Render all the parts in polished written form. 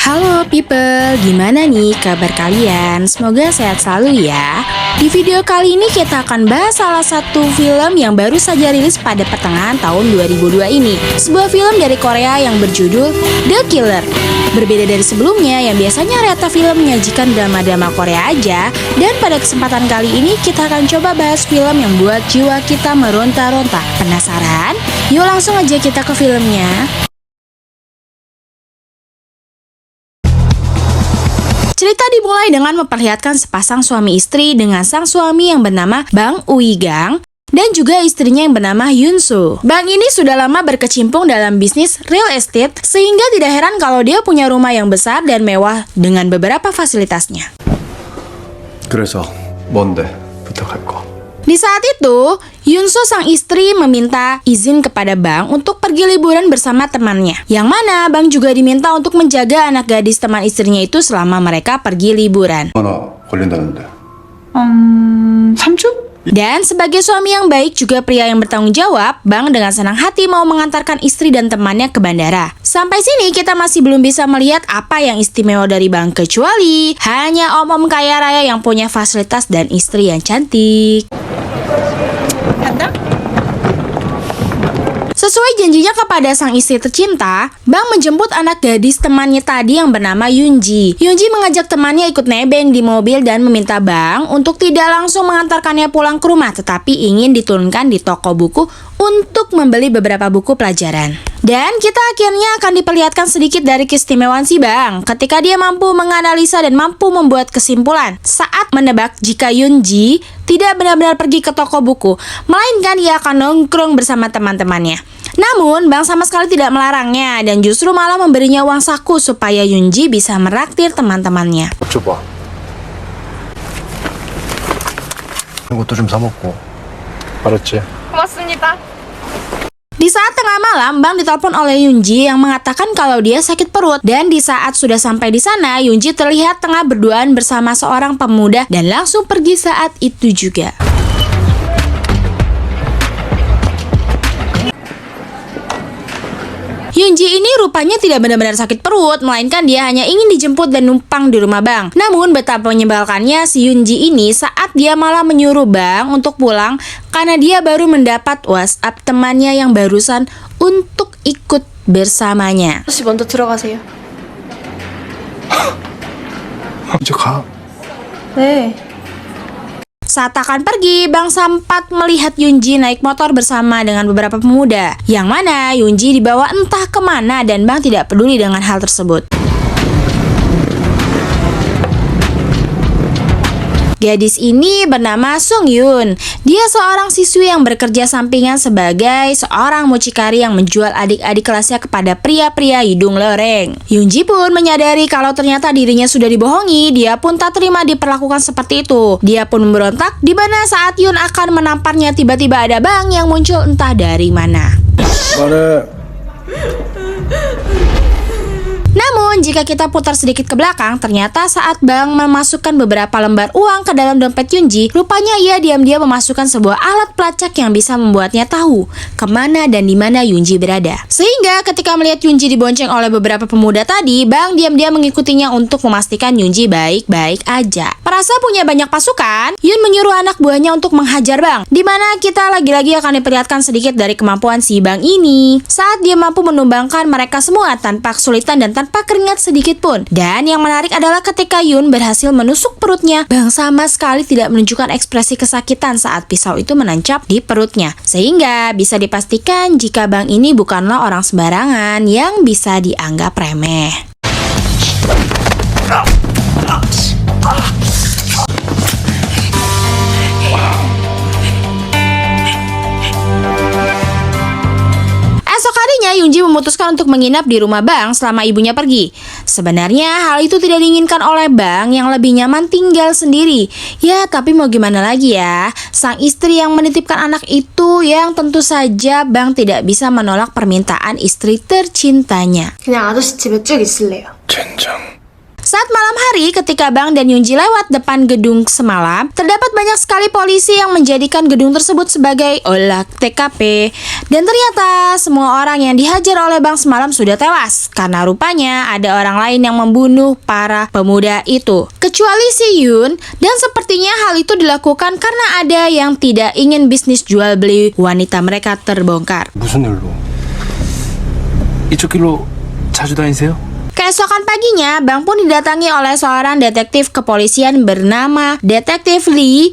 Halo people, gimana nih kabar kalian? Semoga sehat selalu ya. Di video kali ini kita akan bahas salah satu film yang baru saja rilis pada pertengahan tahun 2002 ini. Sebuah film dari Korea yang berjudul The Killer. Berbeda dari sebelumnya yang biasanya Reta Film menyajikan drama-drama Korea aja, dan pada kesempatan kali ini kita akan coba bahas film yang buat jiwa kita meronta-ronta. Penasaran? Yuk langsung aja kita ke filmnya. Cerita dimulai dengan memperlihatkan sepasang suami istri dengan sang suami yang bernama Bang Uigang dan juga istrinya yang bernama Yunsu. Bang ini sudah lama berkecimpung dalam bisnis real estate sehingga tidak heran kalau dia punya rumah yang besar dan mewah dengan beberapa fasilitasnya. 그래서 뭔데 부탁할 거. Di saat itu, Yunsu sang istri meminta izin kepada Bang untuk pergi liburan bersama temannya. Yang mana Bang juga diminta untuk menjaga anak gadis teman istrinya itu selama mereka pergi liburan. 얼마나 걸린다는데? 3주? Dan sebagai suami yang baik juga pria yang bertanggung jawab, Bang dengan senang hati mau mengantarkan istri dan temannya ke bandara. Sampai sini kita masih belum bisa melihat apa yang istimewa dari Bang kecuali hanya om-om kaya raya yang punya fasilitas dan istri yang cantik. Sesuai janjinya kepada sang istri tercinta, Bang menjemput anak gadis temannya tadi yang bernama Yunji. Yunji mengajak temannya ikut nebeng di mobil dan meminta Bang untuk tidak langsung mengantarkannya pulang ke rumah, tetapi ingin diturunkan di toko buku untuk membeli beberapa buku pelajaran. Dan kita akhirnya akan diperlihatkan sedikit dari keistimewaan si Bang ketika dia mampu menganalisa dan mampu membuat kesimpulan saat menebak jika Yunji tidak benar-benar pergi ke toko buku, melainkan ia akan nongkrong bersama teman-temannya. Namun, Bang sama sekali tidak melarangnya dan justru malah memberinya uang saku supaya Yunji bisa meraktir teman-temannya. 줘봐. 이것도 좀 사 먹고. 알았지? 고맙습니다. Di saat tengah malam, Bang ditelepon oleh Yunji yang mengatakan kalau dia sakit perut. Dan di saat sudah sampai di sana, Yunji terlihat tengah berduaan bersama seorang pemuda dan langsung pergi saat itu juga. Yunji ini rupanya tidak benar-benar sakit perut, melainkan dia hanya ingin dijemput dan numpang di rumah Bang. Namun betapa menyebalkannya si Yunji ini saat dia malah menyuruh Bang untuk pulang karena dia baru mendapat WhatsApp temannya yang barusan untuk ikut bersamanya. 아저씨 먼저 들어가세요. 이제 가. 네. Saat akan pergi, Bang sempat melihat Yunji naik motor bersama dengan beberapa pemuda. Yang mana Yunji dibawa entah kemana dan Bang tidak peduli dengan hal tersebut. Gadis ini bernama Sung Yun. Dia seorang siswi yang bekerja sampingan sebagai seorang mucikari yang menjual adik-adik kelasnya kepada pria-pria hidung lereng. Yunji pun menyadari kalau ternyata dirinya sudah dibohongi. Dia pun tak terima diperlakukan seperti itu. Dia pun memberontak di mana saat Yun akan menamparnya tiba-tiba ada Bang yang muncul entah dari mana. Namun, jika kita putar sedikit ke belakang, ternyata saat Bang memasukkan beberapa lembar uang ke dalam dompet Yunji, rupanya ia diam-diam memasukkan sebuah alat pelacak yang bisa membuatnya tahu kemana dan di mana Yunji berada. Sehingga ketika melihat Yunji dibonceng oleh beberapa pemuda tadi, Bang diam-diam mengikutinya untuk memastikan Yunji baik-baik aja. Merasa punya banyak pasukan, Yun menyuruh anak buahnya untuk menghajar Bang, di mana kita lagi-lagi akan diperlihatkan sedikit dari kemampuan si Bang ini. Saat dia mampu menumbangkan mereka semua tanpa kesulitan dan tanpa keringat sedikit pun. Dan yang menarik adalah ketika Yun berhasil menusuk perutnya, Bang sama sekali tidak menunjukkan ekspresi kesakitan saat pisau itu menancap di perutnya. Sehingga bisa dipastikan jika Bang ini bukanlah orang sembarangan yang bisa dianggap remeh. Yunji memutuskan untuk menginap di rumah Bang selama ibunya pergi. Sebenarnya hal itu tidak diinginkan oleh Bang yang lebih nyaman tinggal sendiri. Ya tapi mau gimana lagi ya, sang istri yang menitipkan anak itu yang tentu saja Bang tidak bisa menolak permintaan istri tercintanya. 그냥 아저씨 집에 쭉 있을래요. 젠장. Saat malam hari ketika Bang dan Yunji lewat depan gedung semalam, terdapat banyak sekali polisi yang menjadikan gedung tersebut sebagai olah TKP. Dan ternyata semua orang yang dihajar oleh Bang semalam sudah tewas karena rupanya ada orang lain yang membunuh para pemuda itu. Kecuali si Yun, dan sepertinya hal itu dilakukan karena ada yang tidak ingin bisnis jual beli wanita mereka terbongkar. 무슨 일로? 이쪽 길로 자주 다니세요? Keesokan paginya, Bang pun didatangi oleh seorang detektif kepolisian bernama Detektif Lee.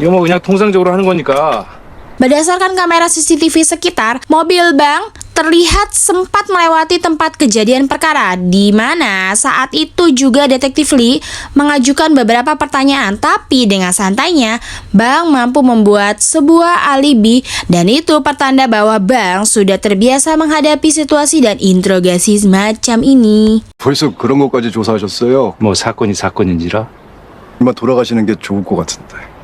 이거 뭐 그냥 통상적으로 하는 거니까. Berdasarkan kamera CCTV sekitar, mobil Bang terlihat sempat melewati tempat kejadian perkara, di mana saat itu juga Detektif Lee mengajukan beberapa pertanyaan, tapi dengan santainya Bang mampu membuat sebuah alibi, dan itu pertanda bahwa Bang sudah terbiasa menghadapi situasi dan interogasi semacam ini. 벌써 그런 것까지 조사하셨어요? 뭐 사건이 사건인지라. 이만 돌아가시는 게 좋을 것 같은데.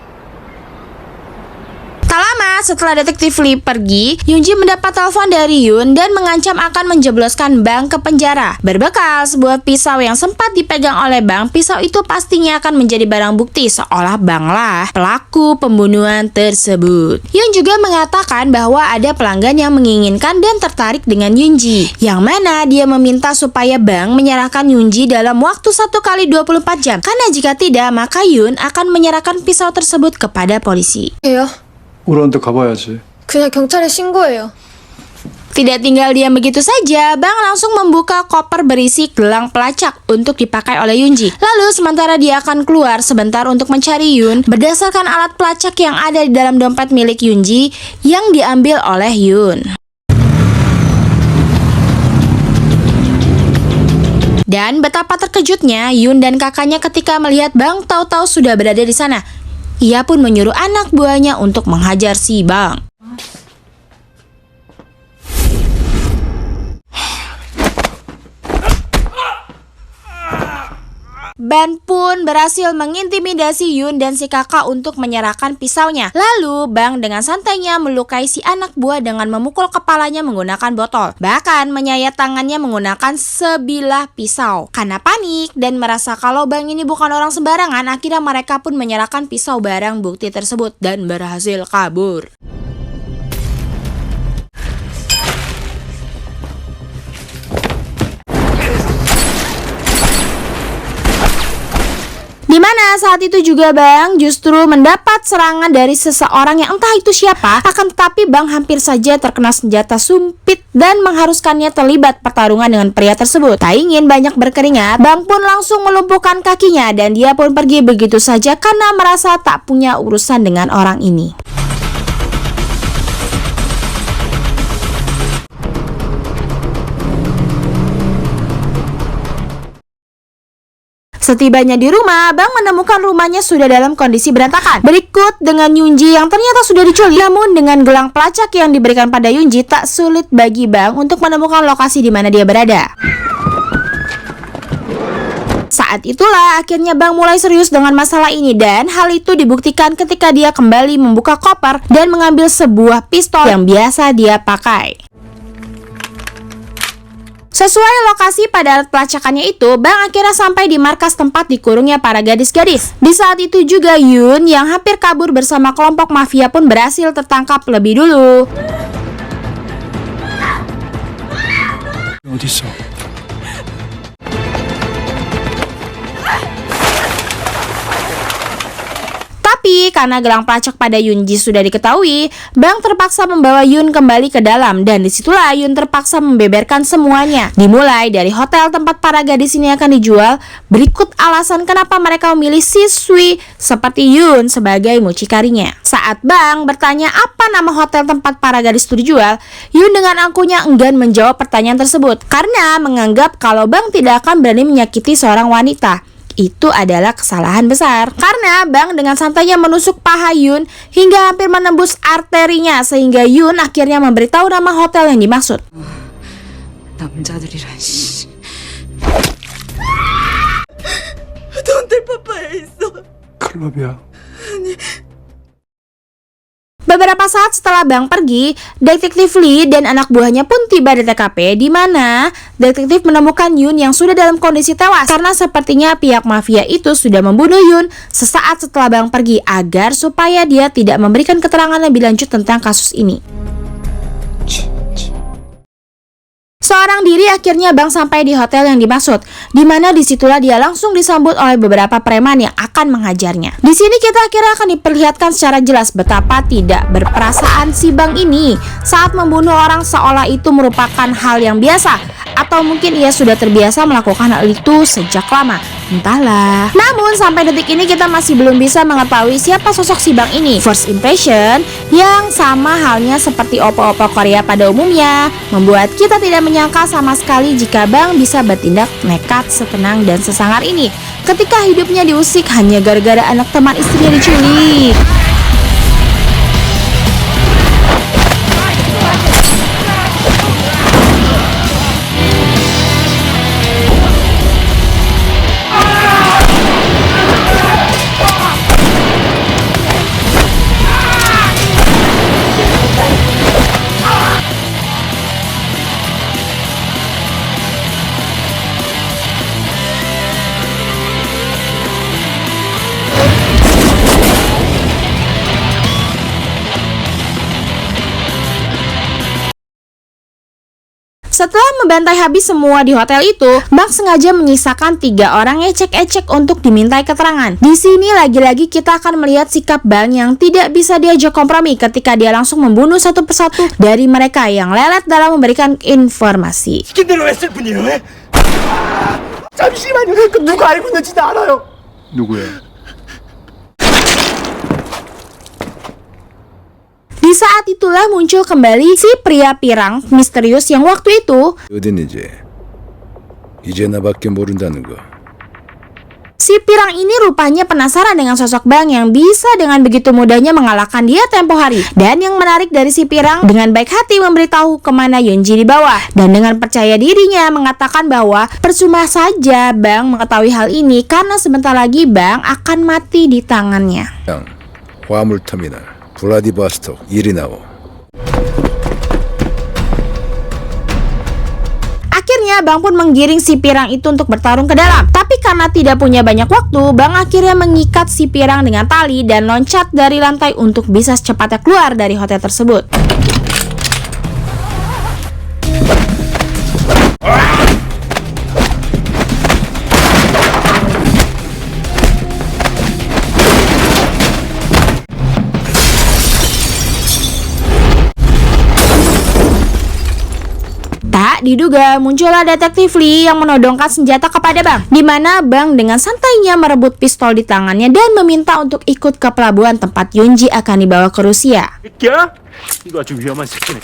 Tak lama setelah Detektif Lee pergi, Yunji mendapat telepon dari Yun dan mengancam akan menjebloskan Bang ke penjara. Berbekal sebuah pisau yang sempat dipegang oleh Bang, pisau itu pastinya akan menjadi barang bukti seolah Bang lah pelaku pembunuhan tersebut. Yun juga mengatakan bahwa ada pelanggan yang menginginkan dan tertarik dengan Yunji, yang mana dia meminta supaya Bang menyerahkan Yunji dalam waktu 1 kali 24 jam, karena jika tidak maka Yun akan menyerahkan pisau tersebut kepada polisi. 왜요? 우리한테 가봐야지. 그냥 경찰에 신고해요. Tidak tinggal diam begitu saja, Bang langsung membuka koper berisi gelang pelacak untuk dipakai oleh Yunji. Lalu sementara dia akan keluar sebentar untuk mencari Yun, berdasarkan alat pelacak yang ada di dalam dompet milik Yunji yang diambil oleh Yun. Dan betapa terkejutnya Yun dan kakaknya ketika melihat Bang tahu-tahu sudah berada di sana. Ia pun menyuruh anak buahnya untuk menghajar si Bang. Ban pun berhasil mengintimidasi Yun dan si kakak untuk menyerahkan pisaunya. Lalu Bang dengan santainya melukai si anak buah dengan memukul kepalanya menggunakan botol. Bahkan menyayat tangannya menggunakan sebilah pisau. Karena panik dan merasa kalau Bang ini bukan orang sembarangan, akhirnya mereka pun menyerahkan pisau barang bukti tersebut dan berhasil kabur. Di mana saat itu juga Bang justru mendapat serangan dari seseorang yang entah itu siapa, akan tetapi Bang hampir saja terkena senjata sumpit dan mengharuskannya terlibat pertarungan dengan pria tersebut. Tak ingin banyak berkeringat, Bang pun langsung melumpuhkan kakinya dan dia pun pergi begitu saja karena merasa tak punya urusan dengan orang ini. Setibanya di rumah, Bang menemukan rumahnya sudah dalam kondisi berantakan. Berikut dengan Yunji yang ternyata sudah diculik. Namun dengan gelang pelacak yang diberikan pada Yunji, tak sulit bagi Bang untuk menemukan lokasi di mana dia berada. Saat itulah akhirnya Bang mulai serius dengan masalah ini, dan hal itu dibuktikan ketika dia kembali membuka koper dan mengambil sebuah pistol yang biasa dia pakai. Sesuai lokasi pada alat pelacakannya itu, Bang akhirnya sampai di markas tempat dikurungnya para gadis-gadis. Di saat itu juga Yun yang hampir kabur bersama kelompok mafia pun berhasil tertangkap lebih dulu. 어딨어? Tapi karena gelang pelacak pada Yunji sudah diketahui, Bang terpaksa membawa Yun kembali ke dalam, dan disitulah Yun terpaksa membeberkan semuanya. Dimulai dari hotel tempat para gadis ini akan dijual. Berikut alasan kenapa mereka memilih siswi seperti Yun sebagai mucikarinya. Saat Bang bertanya apa nama hotel tempat para gadis itu dijual, Yun dengan angkuhnya enggan menjawab pertanyaan tersebut karena menganggap kalau Bang tidak akan berani menyakiti seorang wanita. Itu adalah kesalahan besar karena Bang dengan santainya menusuk paha Yun hingga hampir menembus arterinya, sehingga Yun akhirnya memberitahu nama hotel yang dimaksud. 남자들이란 씨. 클럽이야. Beberapa Beberapa saat setelah Bang pergi, Detektif Lee dan anak buahnya pun tiba di TKP, di mana detektif menemukan Yun yang sudah dalam kondisi tewas karena sepertinya pihak mafia itu sudah membunuh Yun sesaat setelah Bang pergi agar supaya dia tidak memberikan keterangan lebih lanjut tentang kasus ini. Seorang diri akhirnya Bang sampai di hotel yang dimaksud, di mana disitulah dia langsung disambut oleh beberapa preman yang akan menghajarnya. Di sini kita akhirnya akan diperlihatkan secara jelas betapa tidak berperasaan si Bang ini saat membunuh orang, seolah itu merupakan hal yang biasa, atau mungkin ia sudah terbiasa melakukan hal itu sejak lama, entahlah. Namun sampai detik ini kita masih belum bisa mengetahui siapa sosok si Bang ini. First impression yang sama halnya seperti opa-opa Korea pada umumnya membuat kita tidak menyangka sama sekali jika Bang bisa bertindak nekat, setenang dan sesangar ini ketika hidupnya diusik hanya gara-gara anak teman istrinya diculik. Setelah membantai habis semua di hotel itu, Bang sengaja menyisakan 3 orang ecek-ecek untuk dimintai keterangan. Di sini lagi-lagi kita akan melihat sikap Bang yang tidak bisa diajak kompromi ketika dia langsung membunuh satu persatu dari mereka yang lelet dalam memberikan informasi. 시킨대로 했을 뿐이에요. 왜? 잠시만요. 그 누가 알고 있는지도 알아요. 누구야? Di saat itulah muncul kembali si pria pirang misterius yang waktu itu 어딨는지 이제 나밖에 모른다는 거. si pirang ini rupanya penasaran dengan sosok Bang yang bisa dengan begitu mudahnya mengalahkan dia tempo hari. Dan yang menarik dari si pirang dengan baik hati memberitahu kemana Yunji dibawa, dan dengan percaya dirinya mengatakan bahwa percuma saja Bang mengetahui hal ini karena sebentar lagi Bang akan mati di tangannya. 양 화물터미널 블라디보스톡 이리나오. Akhirnya Bang pun menggiring si pirang itu untuk bertarung ke dalam. Tapi karena tidak punya banyak waktu, Bang akhirnya mengikat si pirang dengan tali dan loncat dari lantai untuk bisa secepatnya keluar dari hotel tersebut. Tak diduga muncullah detektif Lee yang menodongkan senjata kepada Bang, di mana Bang dengan santainya merebut pistol di tangannya dan meminta untuk ikut ke pelabuhan tempat Yunji akan dibawa ke Rusia. 야? 이거 아주 위험한 새끼네.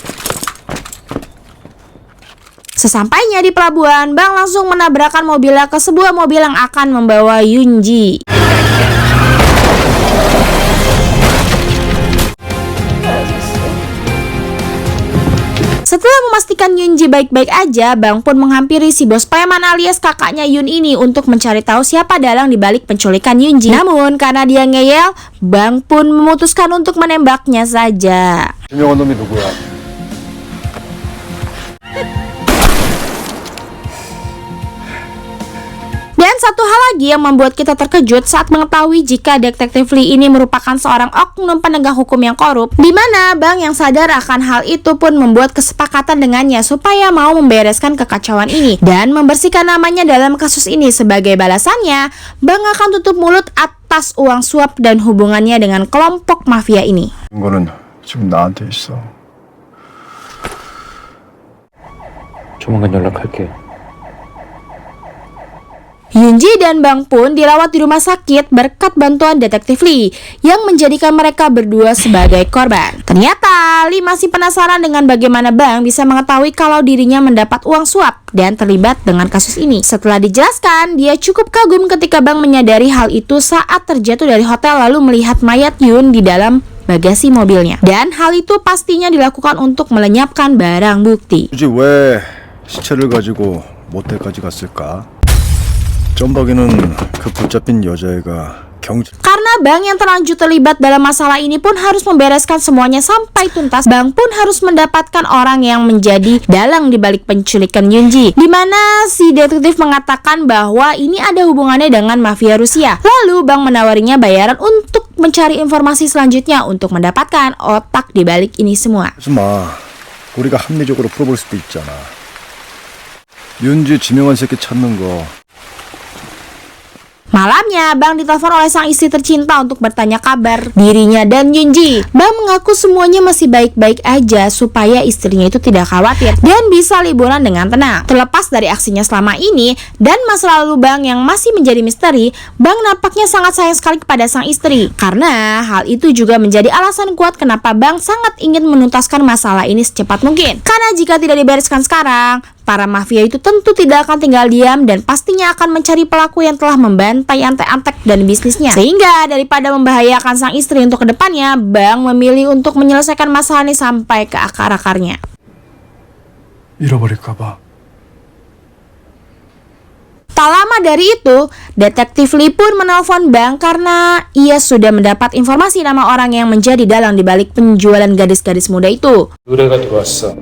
Sesampainya di pelabuhan, Bang langsung menabrakkan mobilnya ke sebuah mobil yang akan membawa Yunji. Setelah memastikan Yunji baik-baik aja, Bang pun menghampiri si bos preman alias kakaknya Yun ini untuk mencari tahu siapa dalang di balik penculikan Yunji. Namun karena dia ngeyel, Bang pun memutuskan untuk menembaknya saja. 유명한 놈이 누구야? Dan satu hal lagi yang membuat kita terkejut saat mengetahui jika detektif Lee ini merupakan seorang oknum penegak hukum yang korup, di mana Bang yang sadar akan hal itu pun membuat kesepakatan dengannya supaya mau membereskan kekacauan ini dan membersihkan namanya dalam kasus ini. Sebagai balasannya, Bang akan tutup mulut atas uang suap dan hubungannya dengan kelompok mafia ini. 이거는 지금 나한테 있어. 조만간 연락할게. Yunji dan Bang pun dirawat di rumah sakit berkat bantuan detektif Lee yang menjadikan mereka berdua sebagai korban. Ternyata Lee masih penasaran dengan bagaimana Bang bisa mengetahui kalau dirinya mendapat uang suap dan terlibat dengan kasus ini. Setelah dijelaskan, dia cukup kagum ketika Bang menyadari hal itu saat terjatuh dari hotel lalu melihat mayat Yun di dalam bagasi mobilnya. Dan hal itu pastinya dilakukan untuk melenyapkan barang bukti. 굳이 왜 시체를 가지고 모텔까지 갔을까? 점박이는 그 붙잡힌 여자애가 경찰. Karena bank yang terlanjur terlibat dalam masalah ini pun harus membereskan semuanya sampai tuntas. Bank pun harus mendapatkan orang yang menjadi dalang di balik penculikan Yunji, di mana si detektif mengatakan bahwa ini ada hubungannya dengan mafia Rusia. Lalu bank menawarinya bayaran untuk mencari informasi selanjutnya untuk mendapatkan otak di balik ini semua. 하지 마. 우리가 합리적으로 풀어볼 수도 있잖아. 윤지 지명한 새끼 찾는 거. Malamnya, Bang ditelepon oleh sang istri tercinta untuk bertanya kabar dirinya dan Yunji. Bang mengaku semuanya masih baik-baik aja supaya istrinya itu tidak khawatir dan bisa liburan dengan tenang. Terlepas dari aksinya selama ini dan masa lalu Bang yang masih menjadi misteri, Bang nampaknya sangat sayang sekali kepada sang istri. Karena hal itu juga menjadi alasan kuat kenapa Bang sangat ingin menuntaskan masalah ini secepat mungkin. Karena jika tidak dibereskan sekarang, para mafia itu tentu tidak akan tinggal diam dan pastinya akan mencari pelaku yang telah membantai antek-antek dan bisnisnya. Sehingga daripada membahayakan sang istri untuk kedepannya, Bang memilih untuk menyelesaikan masalah ini sampai ke akar-akarnya. 잃어버릴까봐. Tak lama dari itu, detektif Lee pun menelpon Bang karena ia sudah mendapat informasi nama orang yang menjadi dalang di balik penjualan gadis-gadis muda itu. 의뢰가 들어왔어.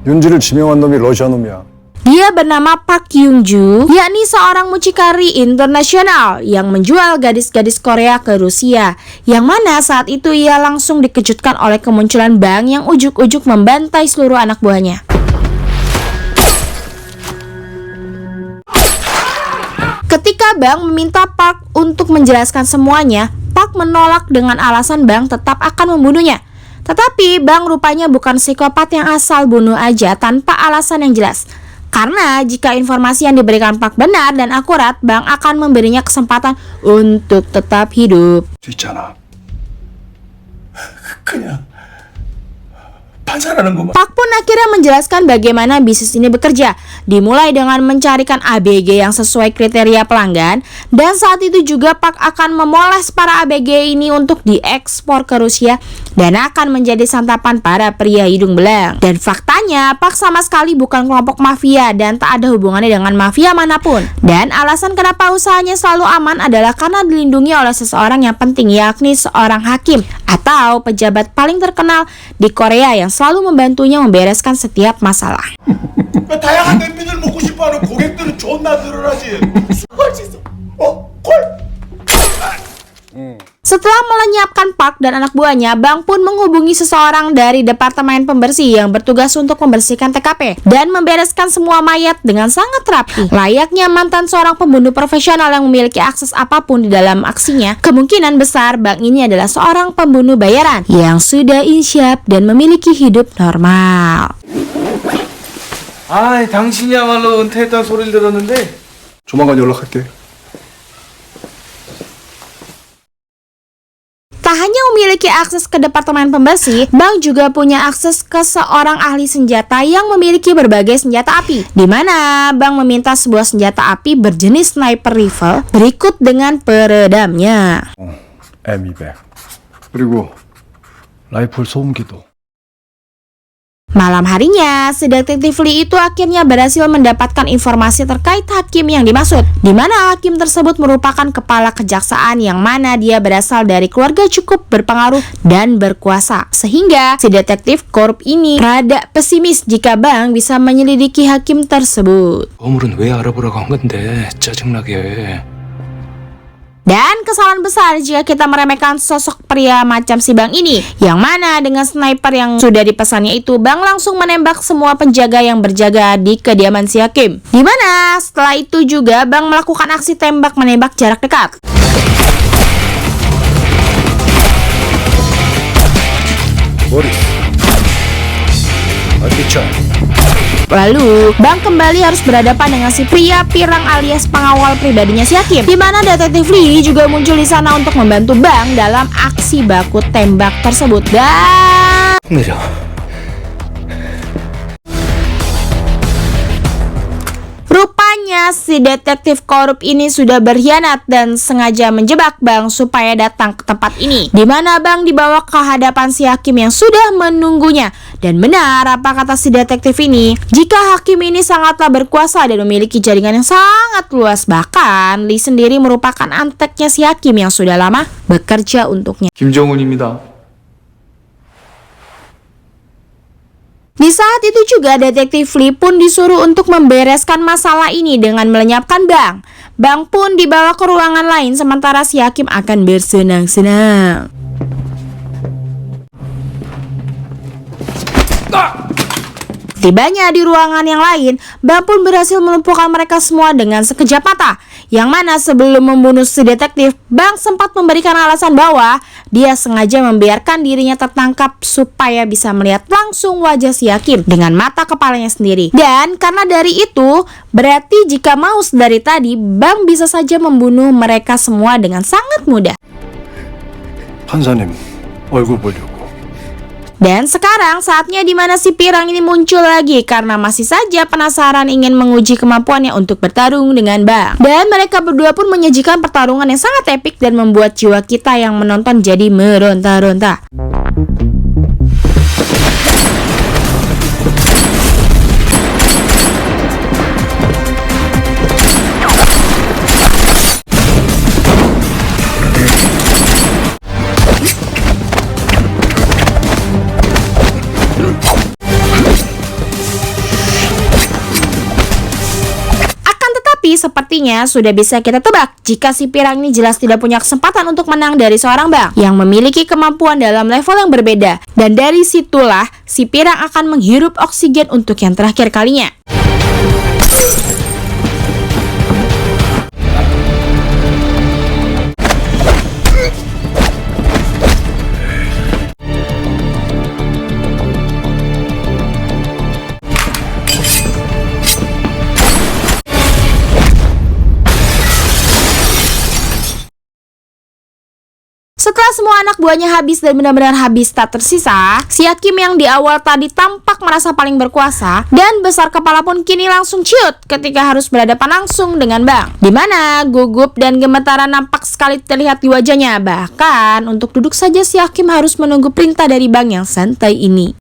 윤지를 지명한 놈이 러시아 놈이야. Dia bernama Park Young-ju, yakni seorang mucikari internasional yang menjual gadis-gadis Korea ke Rusia. Yang mana saat itu ia langsung dikejutkan oleh kemunculan Bang yang ujuk-ujuk membantai seluruh anak buahnya. Ketika Bang meminta Park untuk menjelaskan semuanya, Park menolak dengan alasan Bang tetap akan membunuhnya. Tetapi Bang rupanya bukan psikopat yang asal bunuh aja tanpa alasan yang jelas. Karena jika informasi yang diberikan Park benar dan akurat, Bang akan memberinya kesempatan untuk tetap hidup. 있잖아. 그냥 반사라는 것만. Park pun akhirnya menjelaskan bagaimana bisnis ini bekerja. Dimulai dengan mencarikan ABG yang sesuai kriteria pelanggan. Dan saat itu juga Park akan memoles para ABG ini untuk diekspor ke Rusia dan akan menjadi santapan para pria hidung belang. Dan faktanya Park sama sekali bukan kelompok mafia dan tak ada hubungannya dengan mafia manapun. Dan alasan kenapa usahanya selalu aman adalah karena dilindungi oleh seseorang yang penting, yakni seorang hakim atau pejabat paling terkenal di Korea yang selalu membantunya membereskan setiap masalah. 다양한 냄비들 먹고 싶어하는 고객들은 존나 늘어나지. 할 수 있어. 콜. Setelah melenyapkan Park dan anak buahnya, Bang pun menghubungi seseorang dari departemen pembersih yang bertugas untuk membersihkan TKP dan membereskan semua mayat dengan sangat rapi. Layaknya mantan seorang pembunuh profesional yang memiliki akses apapun di dalam aksinya, kemungkinan besar Bang ini adalah seorang pembunuh bayaran yang sudah insyaf dan memiliki hidup normal. 아, 당신이야말로 은퇴했다는 소리를 들었는데 조만간 연락할게. Tak hanya memiliki akses ke departemen pembersih, Bang juga punya akses ke seorang ahli senjata yang memiliki berbagai senjata api. Di mana Bang meminta sebuah senjata api berjenis sniper rifle berikut dengan peredamnya. M200. 그리고 라이플 소음기도. Malam harinya, si detektif Lee itu akhirnya berhasil mendapatkan informasi terkait hakim yang dimaksud, di mana hakim tersebut merupakan kepala kejaksaan yang mana dia berasal dari keluarga cukup berpengaruh dan berkuasa. Sehingga si detektif korup ini rada pesimis jika Bang bisa menyelidiki hakim tersebut. 거물은 왜 알아보라고 한 건데 짜증나게. Dan kesalahan besar jika kita meremehkan sosok pria macam si Bang ini, yang mana dengan sniper yang sudah dipesannya itu, Bang langsung menembak semua penjaga yang berjaga di kediaman si hakim. Dimana setelah itu juga Bang melakukan aksi tembak-menembak jarak dekat. 보리스. 어디죠? Lalu, Bang kembali harus berhadapan dengan si pria pirang alias pengawal pribadinya si hakim, di mana detektif Lee juga muncul di sana untuk membantu Bang dalam aksi baku tembak tersebut. Dan 내려. rupanya si si detektif korup ini sudah berkhianat dan sengaja menjebak Bang supaya datang ke tempat ini, di mana Bang dibawa ke hadapan si hakim yang sudah menunggunya. Dan benar apa kata si detektif ini, jika hakim ini sangatlah berkuasa dan memiliki jaringan yang sangat luas. Bahkan Lee sendiri merupakan anteknya si hakim yang sudah lama bekerja untuknya. 김정훈입니다. Di saat itu juga detektif Lee pun disuruh untuk membereskan masalah ini dengan melenyapkan Bang. Bang pun dibawa ke ruangan lain sementara si hakim akan bersenang-senang. Tibanya di ruangan yang lain, Bang pun berhasil melumpuhkan mereka semua dengan sekejap mata. Yang mana sebelum membunuh si detektif, Bang sempat memberikan alasan bahwa dia sengaja membiarkan dirinya tertangkap supaya bisa melihat langsung wajah si hakim dengan mata kepalanya sendiri. Dan karena dari itu, berarti jika mau dari tadi, Bang bisa saja membunuh mereka semua dengan sangat mudah. 판사님, 얼굴 보려고. Dan sekarang saatnya dimana si pirang ini muncul lagi karena masih saja penasaran ingin menguji kemampuannya untuk bertarung dengan Bang. Dan mereka berdua pun menyajikan pertarungan yang sangat epik dan membuat jiwa kita yang menonton jadi meronta-ronta. Sepertinya sudah bisa kita tebak jika si pirang ini jelas tidak punya kesempatan untuk menang dari seorang Bang yang memiliki kemampuan dalam level yang berbeda. Dan dari situlah si pirang akan menghirup oksigen untuk yang terakhir kalinya. Setelah semua anak buahnya habis dan benar-benar habis tak tersisa, si hakim yang di awal tadi tampak merasa paling berkuasa dan besar kepala pun kini langsung ciut ketika harus berhadapan langsung dengan Bang. Dimana gugup dan gemetaran nampak sekali terlihat di wajahnya. Bahkan untuk duduk saja si hakim harus menunggu perintah dari Bang yang santai ini.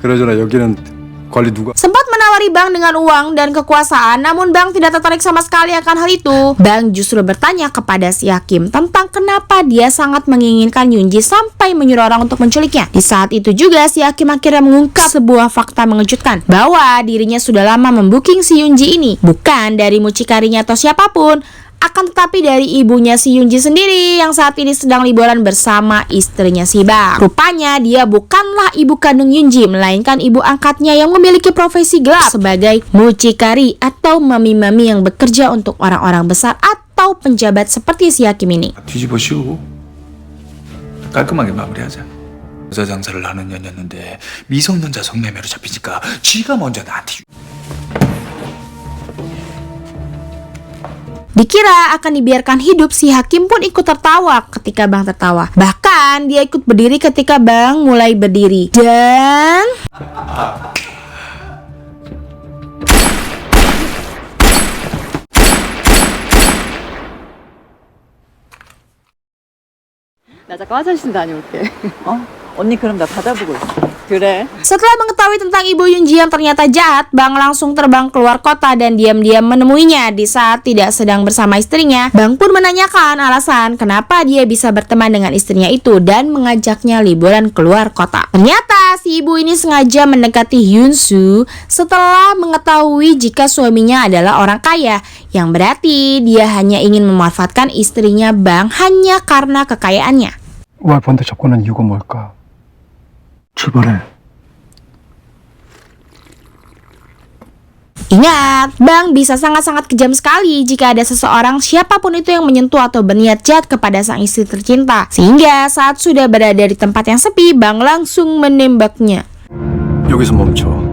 그러잖아 여기는 관리 누가 Sempat menawari Bang dengan uang dan kekuasaan, namun Bang tidak tertarik sama sekali akan hal itu. Bang justru bertanya kepada si hakim tentang kenapa dia sangat menginginkan Yunji sampai menyuruh orang untuk menculiknya. Di saat itu juga si hakim akhirnya mengungkap sebuah fakta mengejutkan bahwa dirinya sudah lama membooking si Yunji ini, bukan dari mucikarinya atau siapapun, akan tetapi dari ibunya si Yunji sendiri yang saat ini sedang liburan bersama istrinya si Bang. Rupanya dia bukanlah ibu kandung Yunji, melainkan ibu angkatnya yang memiliki profesi gelap sebagai mucikari atau mami-mami yang bekerja untuk orang-orang besar atau penjabat seperti si hakim ini. 뒤집어 씌우고 깔끔하게 마무리하자. 여자 장사를 하는 년이었는데 미성년자 성매매로 잡히니까 쥐가 먼저 나한테 Dikira akan dibiarkan hidup, si hakim pun ikut tertawa ketika Bang tertawa. Bahkan dia ikut berdiri ketika Bang mulai berdiri. Dan 나 잠깐 화장실 다녀올게. 언니 그럼 나 받아보고 있어. 그래. setelah mengetahui tentang ibu Yunji yang ternyata jahat, Bang langsung terbang keluar kota dan diam-diam menemuinya. Di saat tidak sedang bersama istrinya, Bang pun menanyakan alasan kenapa dia bisa berteman dengan istrinya itu dan mengajaknya liburan keluar kota. Ternyata si ibu ini sengaja mendekati Hyunsu setelah mengetahui jika suaminya adalah orang kaya, yang berarti dia hanya ingin memanfaatkan istrinya Bang hanya karena kekayaannya. 와이프한테 접근한 이유가 뭘까? 출발해. Ingat, Bang bisa sangat-sangat kejam sekali jika ada seseorang siapapun itu yang menyentuh atau berniat jahat kepada sang istri tercinta. Sehingga saat sudah berada di tempat yang sepi, Bang langsung menembaknya. 여기서 멈춰.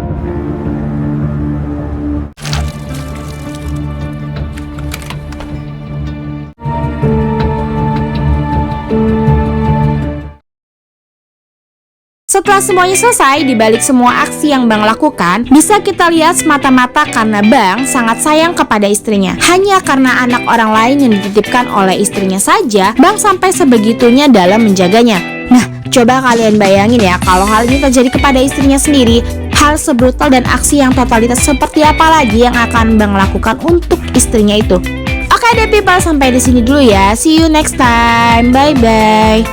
Setelah semuanya selesai, dibalik semua aksi yang Bang lakukan, bisa kita lihat semata-mata karena Bang sangat sayang kepada istrinya. Hanya karena anak orang lain yang dititipkan oleh istrinya saja, Bang sampai sebegitunya dalam menjaganya. Nah, coba kalian bayangin ya, kalau hal ini terjadi kepada istrinya sendiri, hal sebrutal dan aksi yang totalitas seperti apa lagi yang akan Bang lakukan untuk istrinya itu. Oke deh people, sampai di sini dulu ya. See you next time. Bye bye.